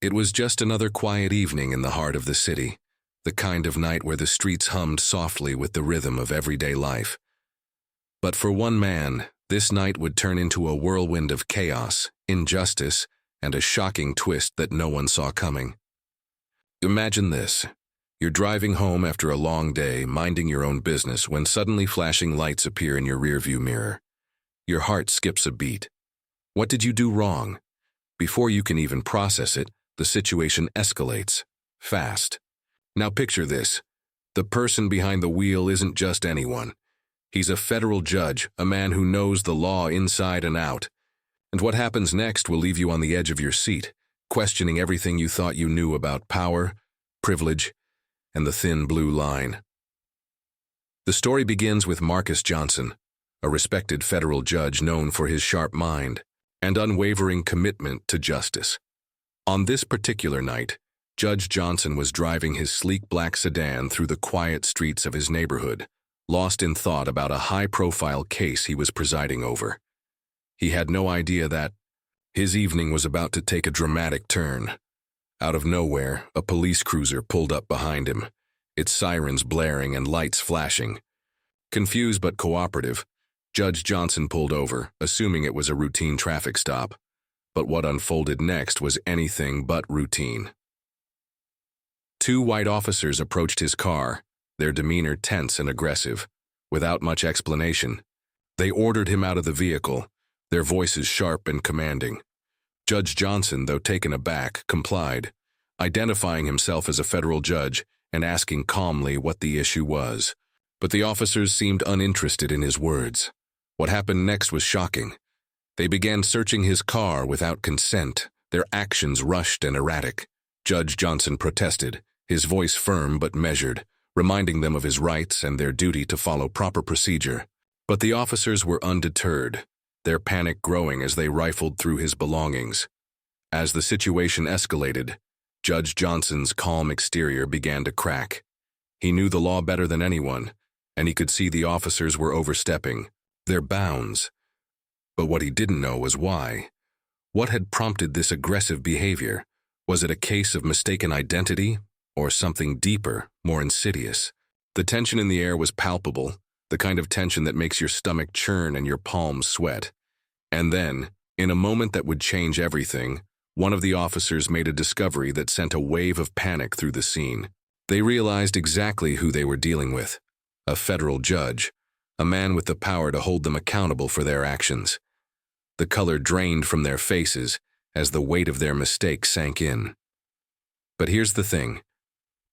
It was just another quiet evening in the heart of the city, the kind of night where the streets hummed softly with the rhythm of everyday life. But for one man, this night would turn into a whirlwind of chaos, injustice, and a shocking twist that no one saw coming. Imagine this. You're driving home after a long day, minding your own business, when suddenly flashing lights appear in your rearview mirror. Your heart skips a beat. What did you do wrong? Before you can even process it, the situation escalates. Fast. Now picture this. The person behind the wheel isn't just anyone. He's a federal judge, a man who knows the law inside and out. And what happens next will leave you on the edge of your seat, questioning everything you thought you knew about power, privilege, and the thin blue line. The story begins with Marcus Johnson, a respected federal judge known for his sharp mind and unwavering commitment to justice. On this particular night, Judge Johnson was driving his sleek black sedan through the quiet streets of his neighborhood, lost in thought about a high-profile case he was presiding over. He had no idea that his evening was about to take a dramatic turn. Out of nowhere, a police cruiser pulled up behind him, its sirens blaring and lights flashing. Confused but cooperative, Judge Johnson pulled over, assuming it was a routine traffic stop. But what unfolded next was anything but routine. Two white officers approached his car, their demeanor tense and aggressive. Without much explanation, they ordered him out of the vehicle, their voices sharp and commanding. Judge Johnson, though taken aback, complied, identifying himself as a federal judge and asking calmly what the issue was. But the officers seemed uninterested in his words. What happened next was shocking. They began searching his car without consent, their actions rushed and erratic. Judge Johnson protested, his voice firm but measured, reminding them of his rights and their duty to follow proper procedure. But the officers were undeterred, their panic growing as they rifled through his belongings. As the situation escalated, Judge Johnson's calm exterior began to crack. He knew the law better than anyone, and he could see the officers were overstepping their bounds. But what he didn't know was why. What had prompted this aggressive behavior? Was it a case of mistaken identity, or something deeper, more insidious? The tension in the air was palpable, the kind of tension that makes your stomach churn and your palms sweat. And then, in a moment that would change everything, one of the officers made a discovery that sent a wave of panic through the scene. They realized exactly who they were dealing with. A federal judge, a man with the power to hold them accountable for their actions. The color drained from their faces as the weight of their mistake sank in. But here's the thing.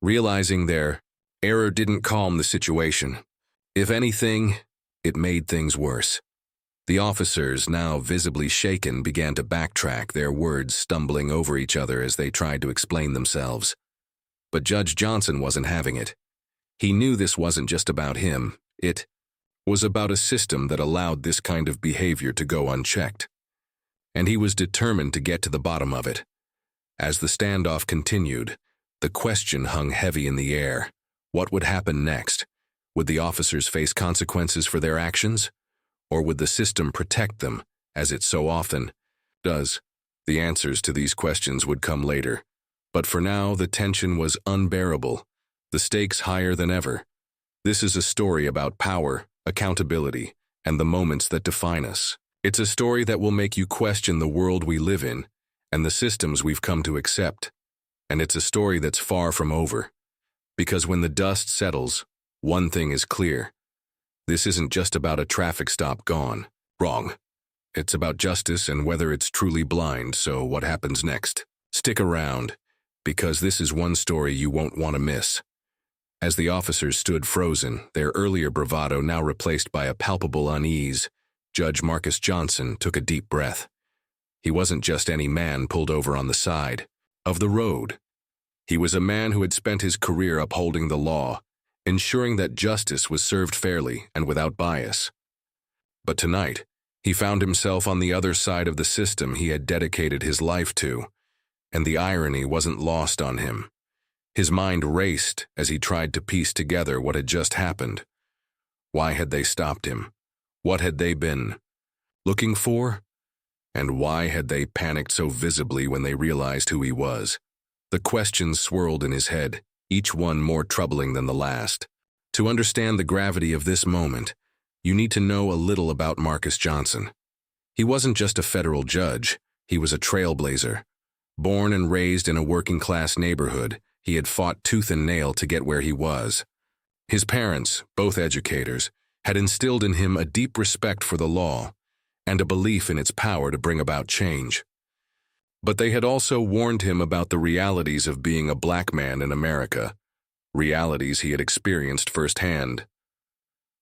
Realizing their error didn't calm the situation. If anything, it made things worse. The officers, now visibly shaken, began to backtrack, their words stumbling over each other as they tried to explain themselves. But Judge Johnson wasn't having it. He knew this wasn't just about him. It was about a system that allowed this kind of behavior to go unchecked. And he was determined to get to the bottom of it. As the standoff continued, the question hung heavy in the air. What would happen next? Would the officers face consequences for their actions? Or would the system protect them, as it so often does? The answers to these questions would come later. But for now, the tension was unbearable, the stakes higher than ever. This is a story about power, accountability, and the moments that define us. It's a story that will make you question the world we live in and the systems we've come to accept. And it's a story that's far from over. Because when the dust settles, one thing is clear. This isn't just about a traffic stop gone wrong. It's about justice and whether it's truly blind. So what happens next? Stick around, because this is one story you won't want to miss. As the officers stood frozen, their earlier bravado now replaced by a palpable unease, Judge Marcus Johnson took a deep breath. He wasn't just any man pulled over on the side of the road. He was a man who had spent his career upholding the law, ensuring that justice was served fairly and without bias. But tonight, he found himself on the other side of the system he had dedicated his life to, and the irony wasn't lost on him. His mind raced as he tried to piece together what had just happened. Why had they stopped him? What had they been looking for? And why had they panicked so visibly when they realized who he was? The questions swirled in his head, each one more troubling than the last. To understand the gravity of this moment, you need to know a little about Marcus Johnson. He wasn't just a federal judge, he was a trailblazer. Born and raised in a working-class neighborhood, he had fought tooth and nail to get where he was. His parents, both educators, had instilled in him a deep respect for the law and a belief in its power to bring about change. But they had also warned him about the realities of being a black man in America, realities he had experienced firsthand.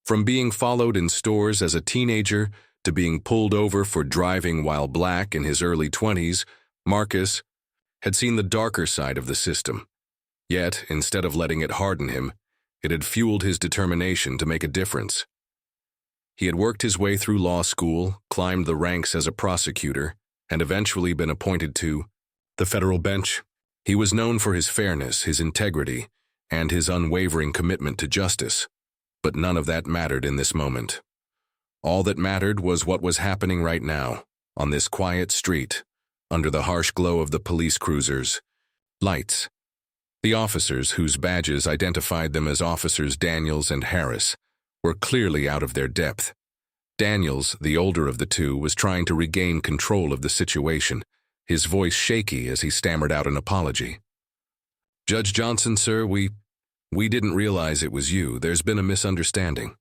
From being followed in stores as a teenager to being pulled over for driving while black in his early 20s, Marcus had seen the darker side of the system. Yet, instead of letting it harden him, it had fueled his determination to make a difference. He had worked his way through law school, climbed the ranks as a prosecutor, and eventually been appointed to the federal bench. He was known for his fairness, his integrity, and his unwavering commitment to justice. But none of that mattered in this moment. All that mattered was what was happening right now, on this quiet street, under the harsh glow of the police cruisers' lights. The officers, whose badges identified them as Officers Daniels and Harris, were clearly out of their depth. Daniels, the older of the two, was trying to regain control of the situation, his voice shaky as he stammered out an apology. "Judge Johnson, sir, we didn't realize it was you. There's been a misunderstanding."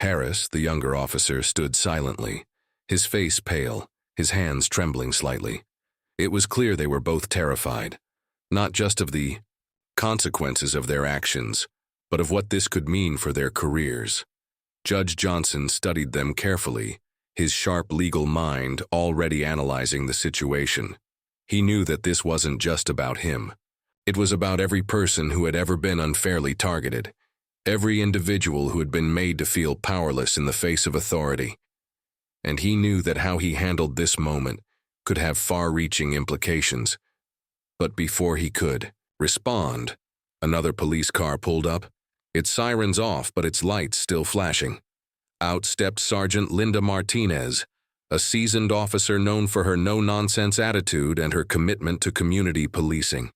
Harris, the younger officer, stood silently, his face pale, his hands trembling slightly. It was clear they were both terrified, not just of the consequences of their actions, but of what this could mean for their careers. Judge Johnson studied them carefully, his sharp legal mind already analyzing the situation. He knew that this wasn't just about him. It was about every person who had ever been unfairly targeted, every individual who had been made to feel powerless in the face of authority. And he knew that how he handled this moment could have far-reaching implications. But before he could respond, another police car pulled up, its sirens off but its lights still flashing. Out stepped Sergeant Linda Martinez, a seasoned officer known for her no-nonsense attitude and her commitment to community policing.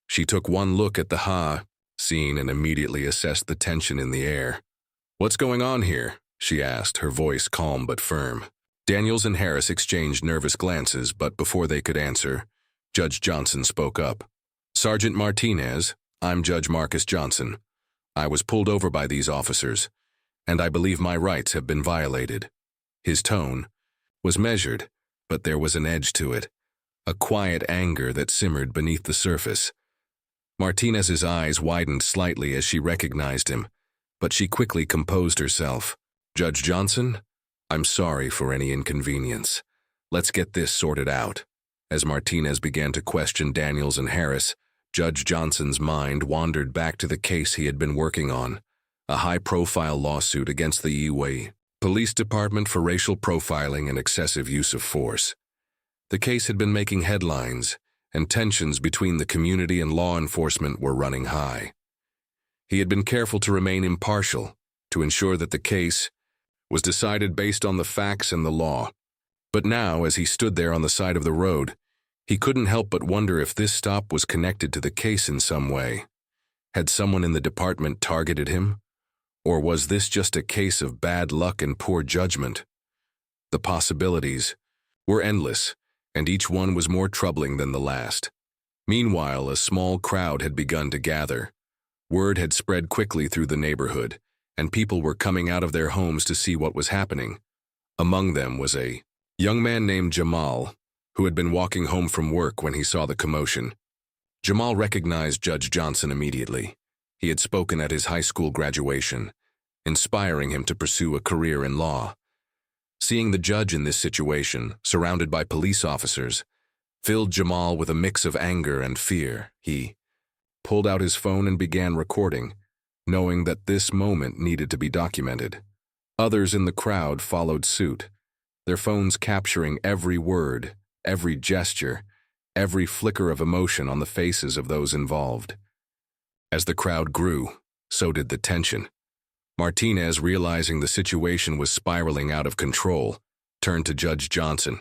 She took one look at the scene and immediately assessed the tension in the air. "What's going on here?" she asked, her voice calm but firm. Daniels and Harris exchanged nervous glances, but before they could answer, Judge Johnson spoke up. "Sergeant Martinez, I'm Judge Marcus Johnson. I was pulled over by these officers, and I believe my rights have been violated." His tone was measured, but there was an edge to it, a quiet anger that simmered beneath the surface. Martinez's eyes widened slightly as she recognized him, but she quickly composed herself. "Judge Johnson, I'm sorry for any inconvenience. Let's get this sorted out." As Martinez began to question Daniels and Harris, Judge Johnson's mind wandered back to the case he had been working on, a high-profile lawsuit against the Eway Police Department for racial profiling and excessive use of force. The case had been making headlines, and tensions between the community and law enforcement were running high. He had been careful to remain impartial, to ensure that the case was decided based on the facts and the law. But now, as he stood there on the side of the road, he couldn't help but wonder if this stop was connected to the case in some way. Had someone in the department targeted him? Or was this just a case of bad luck and poor judgment? The possibilities were endless, and each one was more troubling than the last. Meanwhile, a small crowd had begun to gather. Word had spread quickly through the neighborhood, and people were coming out of their homes to see what was happening. Among them was a young man named Jamal, who had been walking home from work when he saw the commotion. Jamal recognized Judge Johnson immediately. He had spoken at his high school graduation, inspiring him to pursue a career in law. Seeing the judge in this situation, surrounded by police officers, filled Jamal with a mix of anger and fear. He pulled out his phone and began recording, knowing that this moment needed to be documented. Others in the crowd followed suit, their phones capturing every word, every gesture, every flicker of emotion on the faces of those involved. As the crowd grew, so did the tension. Martinez, realizing the situation was spiraling out of control, turned to Judge Johnson.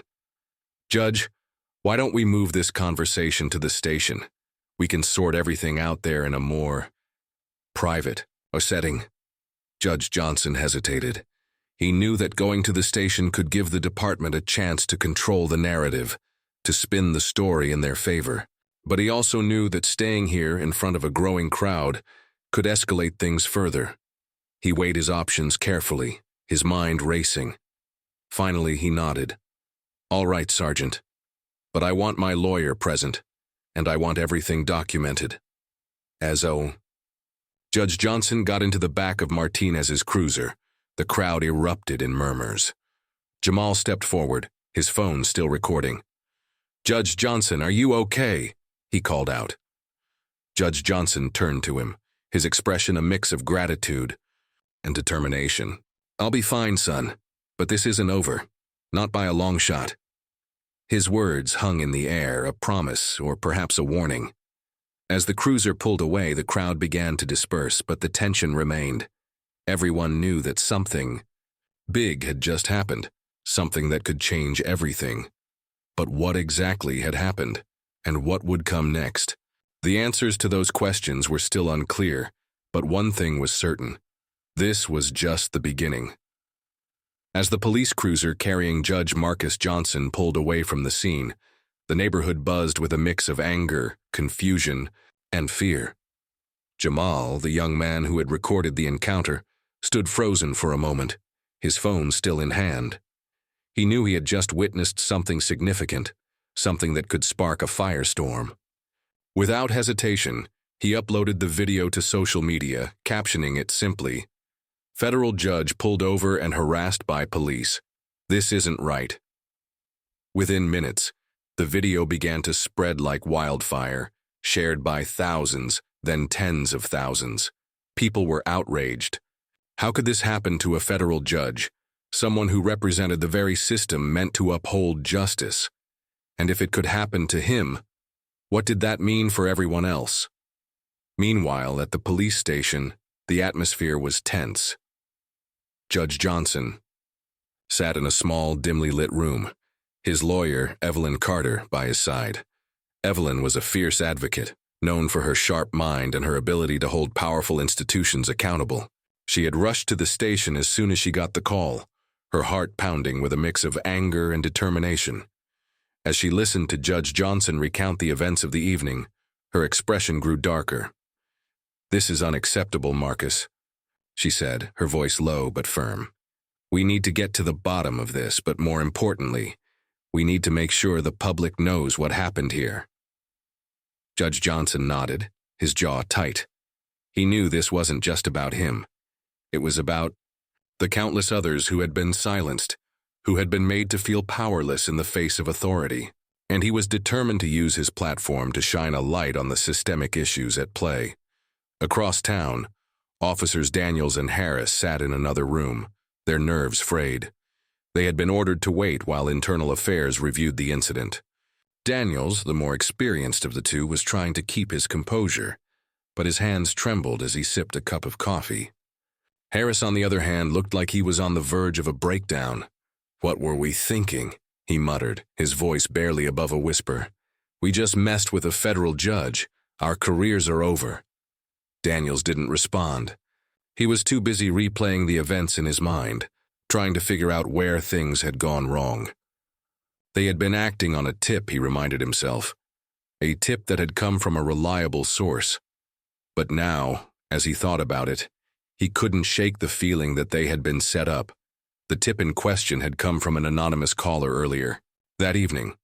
"Judge, why don't we move this conversation to the station? We can sort everything out there in a more private setting." Judge Johnson hesitated. He knew that going to the station could give the department a chance to control the narrative, to spin the story in their favor. But he also knew that staying here in front of a growing crowd could escalate things further. He weighed his options carefully, his mind racing. Finally, he nodded. "All right, Sergeant. But I want my lawyer present, and I want everything documented." Judge Johnson got into the back of Martinez's cruiser. The crowd erupted in murmurs. Jamal stepped forward, his phone still recording. "Judge Johnson, are you okay?" he called out. Judge Johnson turned to him, his expression a mix of gratitude and determination. "I'll be fine, son, but this isn't over. Not by a long shot." His words hung in the air, a promise or perhaps a warning. As the cruiser pulled away, the crowd began to disperse, but the tension remained. Everyone knew that something big had just happened, something that could change everything. But what exactly had happened, and what would come next? The answers to those questions were still unclear, but one thing was certain. This was just the beginning. As the police cruiser carrying Judge Marcus Johnson pulled away from the scene, the neighborhood buzzed with a mix of anger, confusion, and fear. Jamal, the young man who had recorded the encounter, stood frozen for a moment, his phone still in hand. He knew he had just witnessed something significant, something that could spark a firestorm. Without hesitation, he uploaded the video to social media, captioning it simply, "Federal judge pulled over and harassed by police. This isn't right." Within minutes, the video began to spread like wildfire, shared by thousands, then tens of thousands. People were outraged. How could this happen to a federal judge, someone who represented the very system meant to uphold justice? And if it could happen to him, what did that mean for everyone else? Meanwhile, at the police station, the atmosphere was tense. Judge Johnson sat in a small, dimly lit room, his lawyer, Evelyn Carter, by his side. Evelyn was a fierce advocate, known for her sharp mind and her ability to hold powerful institutions accountable. She had rushed to the station as soon as she got the call, her heart pounding with a mix of anger and determination. As she listened to Judge Johnson recount the events of the evening, her expression grew darker. "This is unacceptable, Marcus," she said, her voice low but firm. "We need to get to the bottom of this, but more importantly, we need to make sure the public knows what happened here." Judge Johnson nodded, his jaw tight. He knew this wasn't just about him. It was about the countless others who had been silenced, who had been made to feel powerless in the face of authority, and he was determined to use his platform to shine a light on the systemic issues at play. Across town, Officers Daniels and Harris sat in another room, their nerves frayed. They had been ordered to wait while Internal Affairs reviewed the incident. Daniels, the more experienced of the two, was trying to keep his composure, but his hands trembled as he sipped a cup of coffee. Harris, on the other hand, looked like he was on the verge of a breakdown. "What were we thinking?" he muttered, his voice barely above a whisper. "We just messed with a federal judge. Our careers are over." Daniels didn't respond. He was too busy replaying the events in his mind, trying to figure out where things had gone wrong. They had been acting on a tip, he reminded himself. A tip that had come from a reliable source. But now, as he thought about it, he couldn't shake the feeling that they had been set up. The tip in question had come from an anonymous caller earlier. That evening,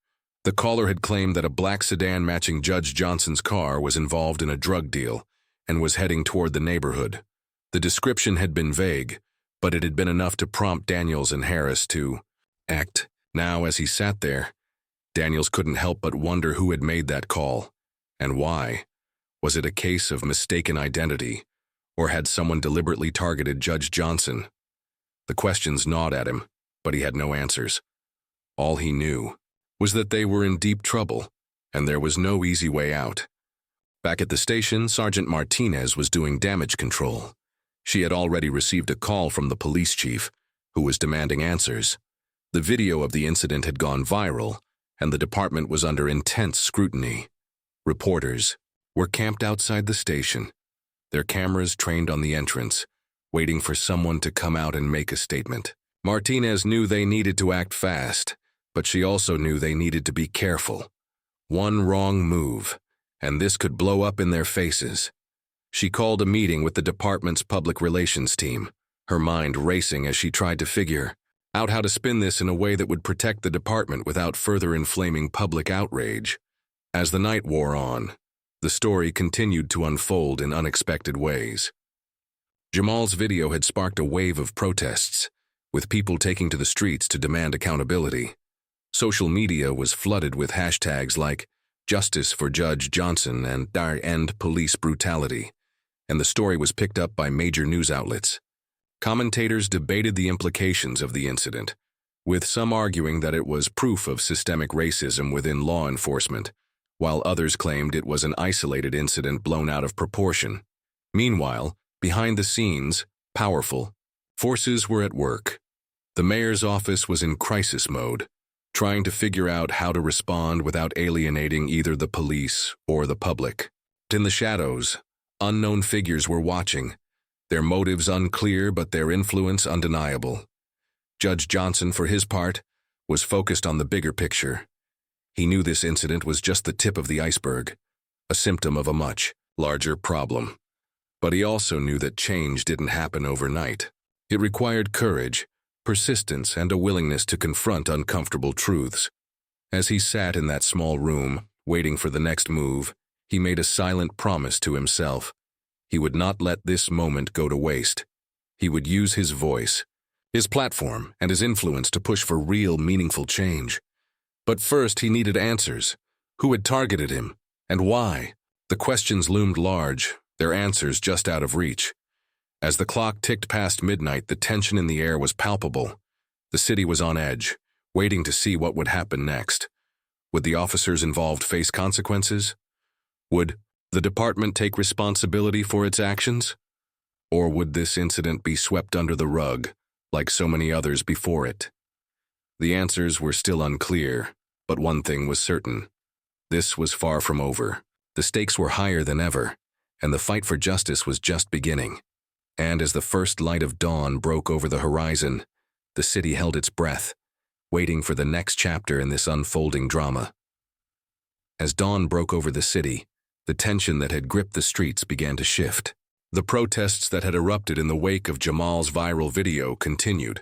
the caller had claimed that a black sedan matching Judge Johnson's car was involved in a drug deal and was heading toward the neighborhood. The description had been vague, but it had been enough to prompt Daniels and Harris to act. Now, as he sat there, Daniels couldn't help but wonder who had made that call, and why. Was it a case of mistaken identity, or had someone deliberately targeted Judge Johnson? The questions gnawed at him, but he had no answers. All he knew was that they were in deep trouble, and there was no easy way out. Back at the station, Sergeant Martinez was doing damage control. She had already received a call from the police chief, who was demanding answers. The video of the incident had gone viral, and the department was under intense scrutiny. Reporters were camped outside the station, their cameras trained on the entrance, waiting for someone to come out and make a statement. Martinez knew they needed to act fast, but she also knew they needed to be careful. One wrong move, and this could blow up in their faces. She called a meeting with the department's public relations team, her mind racing as she tried to figure out how to spin this in a way that would protect the department without further inflaming public outrage. As the night wore on, the story continued to unfold in unexpected ways. Jamal's video had sparked a wave of protests, with people taking to the streets to demand accountability. Social media was flooded with hashtags like "Justice for Judge Johnson" and "End Police Brutality," and the story was picked up by major news outlets. Commentators debated the implications of the incident, with some arguing that it was proof of systemic racism within law enforcement, while others claimed it was an isolated incident blown out of proportion. Meanwhile, behind the scenes, powerful forces were at work. The mayor's office was in crisis mode, trying to figure out how to respond without alienating either the police or the public. In the shadows, unknown figures were watching, their motives unclear but their influence undeniable. Judge Johnson, for his part, was focused on the bigger picture. He knew this incident was just the tip of the iceberg, a symptom of a much larger problem. But he also knew that change didn't happen overnight. It required courage, persistence, and a willingness to confront uncomfortable truths. As he sat in that small room, waiting for the next move, he made a silent promise to himself. He would not let this moment go to waste. He would use his voice, his platform, and his influence to push for real, meaningful change. But first, he needed answers. Who had targeted him, and why? The questions loomed large, their answers just out of reach. As the clock ticked past midnight, the tension in the air was palpable. The city was on edge, waiting to see what would happen next. Would the officers involved face consequences? Would the department take responsibility for its actions? Or would this incident be swept under the rug, like so many others before it? The answers were still unclear, but one thing was certain. This was far from over. The stakes were higher than ever, and the fight for justice was just beginning. And as the first light of dawn broke over the horizon, the city held its breath, waiting for the next chapter in this unfolding drama. As dawn broke over the city, the tension that had gripped the streets began to shift. The protests that had erupted in the wake of Jamal's viral video continued,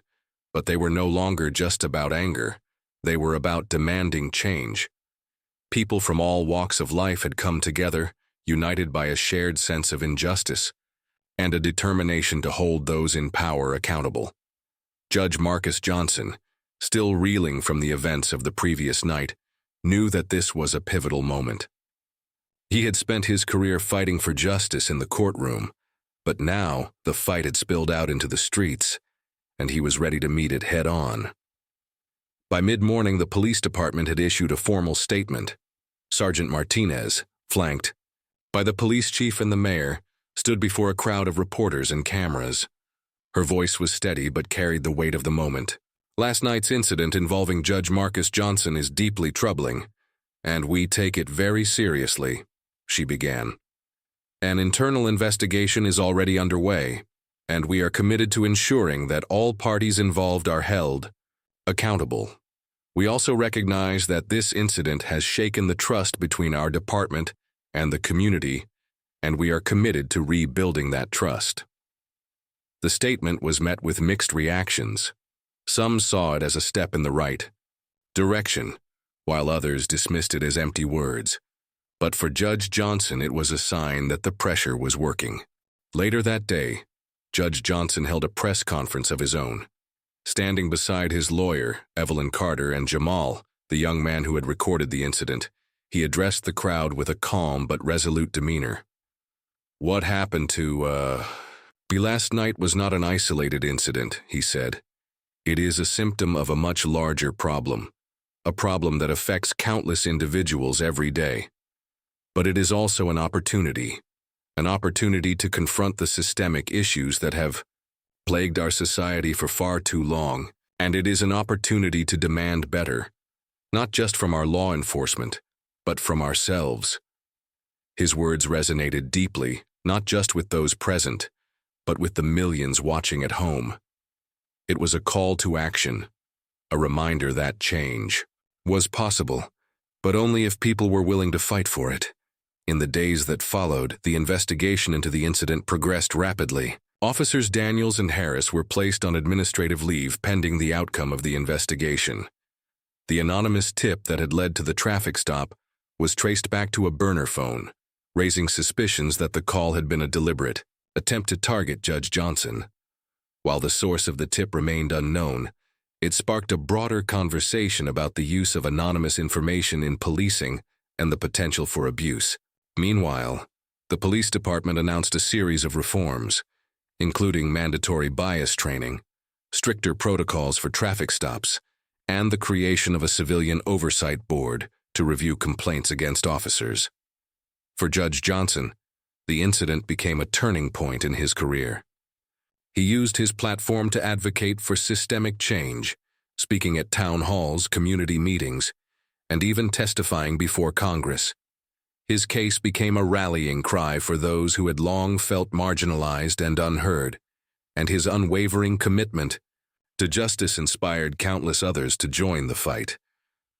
but they were no longer just about anger. They were about demanding change. People from all walks of life had come together, united by a shared sense of injustice and a determination to hold those in power accountable. Judge Marcus Johnson, still reeling from the events of the previous night, knew that this was a pivotal moment. He had spent his career fighting for justice in the courtroom, but now the fight had spilled out into the streets, and he was ready to meet it head-on. By mid-morning, the police department had issued a formal statement. Sergeant Martinez, flanked by the police chief and the mayor, stood before a crowd of reporters and cameras. Her voice was steady but carried the weight of the moment. Last night's incident involving Judge Marcus Johnson is deeply troubling, and we take it very seriously, she began. An internal investigation is already underway, and we are committed to ensuring that all parties involved are held accountable. We also recognize that this incident has shaken the trust between our department and the community, and we are committed to rebuilding that trust. The statement was met with mixed reactions. Some saw it as a step in the right direction, while others dismissed it as empty words. But for Judge Johnson, it was a sign that the pressure was working. Later that day, Judge Johnson held a press conference of his own. Standing beside his lawyer, Evelyn Carter, and Jamal, the young man who had recorded the incident, he addressed the crowd with a calm but resolute demeanor. What happened to, last night was not an isolated incident, he said. It is a symptom of a much larger problem, a problem that affects countless individuals every day. But it is also an opportunity to confront the systemic issues that have plagued our society for far too long, and it is an opportunity to demand better, not just from our law enforcement, but from ourselves. His words resonated deeply, not just with those present, but with the millions watching at home. It was a call to action, a reminder that change was possible, but only if people were willing to fight for it. In the days that followed, the investigation into the incident progressed rapidly. Officers Daniels and Harris were placed on administrative leave pending the outcome of the investigation. The anonymous tip that had led to the traffic stop was traced back to a burner phone, raising suspicions that the call had been a deliberate attempt to target Judge Johnson. While the source of the tip remained unknown, it sparked a broader conversation about the use of anonymous information in policing and the potential for abuse. Meanwhile, the police department announced a series of reforms, including mandatory bias training, stricter protocols for traffic stops, and the creation of a civilian oversight board to review complaints against officers. For Judge Johnson, the incident became a turning point in his career. He used his platform to advocate for systemic change, speaking at town halls, community meetings, and even testifying before Congress. His case became a rallying cry for those who had long felt marginalized and unheard, and his unwavering commitment to justice inspired countless others to join the fight.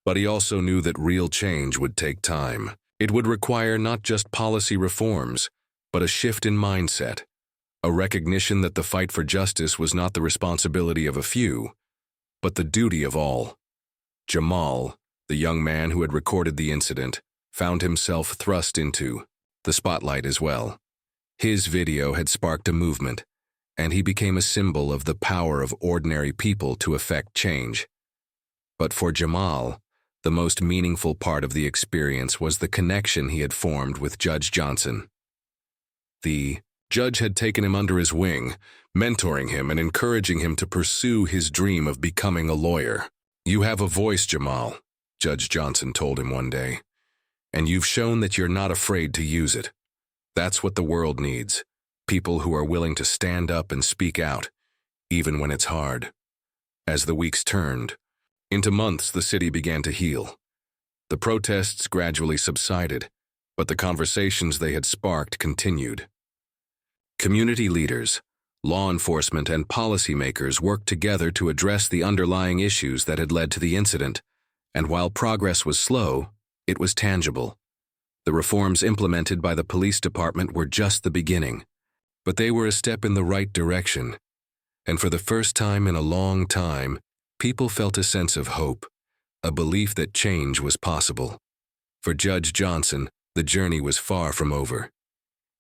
But he also knew that real change would take time. It would require not just policy reforms, but a shift in mindset, a recognition that the fight for justice was not the responsibility of a few, but the duty of all. Jamal, the young man who had recorded the incident, found himself thrust into the spotlight as well. His video had sparked a movement, and he became a symbol of the power of ordinary people to effect change. But for Jamal, the most meaningful part of the experience was the connection he had formed with Judge Johnson. The judge had taken him under his wing, mentoring him and encouraging him to pursue his dream of becoming a lawyer. "You have a voice, Jamal," Judge Johnson told him one day, "and you've shown that you're not afraid to use it. That's what the world needs, people who are willing to stand up and speak out, even when it's hard." As the weeks turned into months, the city began to heal. The protests gradually subsided, but the conversations they had sparked continued. Community leaders, law enforcement, and policymakers worked together to address the underlying issues that had led to the incident, and while progress was slow, it was tangible. The reforms implemented by the police department were just the beginning, but they were a step in the right direction, and for the first time in a long time, people felt a sense of hope, a belief that change was possible. For Judge Johnson, the journey was far from over.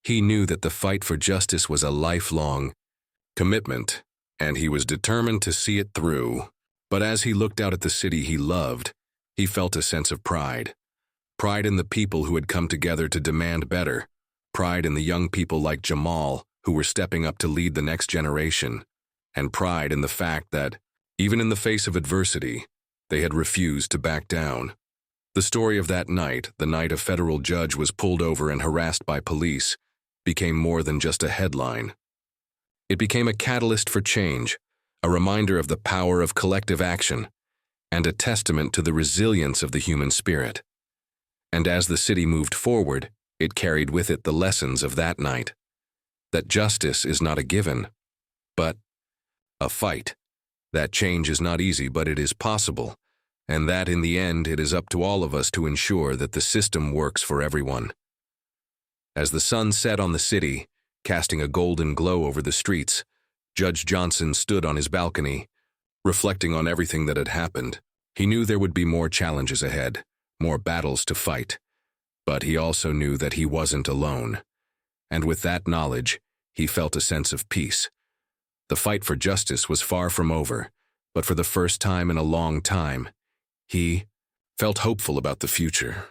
He knew that the fight for justice was a lifelong commitment, and he was determined to see it through. But as he looked out at the city he loved, he felt a sense of pride. Pride in the people who had come together to demand better. Pride in the young people like Jamal, who were stepping up to lead the next generation. And pride in the fact that, even in the face of adversity, they had refused to back down. The story of that night, the night a federal judge was pulled over and harassed by police, became more than just a headline. It became a catalyst for change, a reminder of the power of collective action, and a testament to the resilience of the human spirit. And as the city moved forward, it carried with it the lessons of that night. That justice is not a given, but a fight. That change is not easy, but it is possible, and that in the end it is up to all of us to ensure that the system works for everyone. As the sun set on the city, casting a golden glow over the streets, Judge Johnson stood on his balcony, reflecting on everything that had happened. He knew there would be more challenges ahead, more battles to fight, but he also knew that he wasn't alone. And with that knowledge, he felt a sense of peace. The fight for justice was far from over, but for the first time in a long time, he felt hopeful about the future.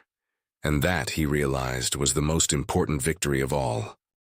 And that, he realized, was the most important victory of all.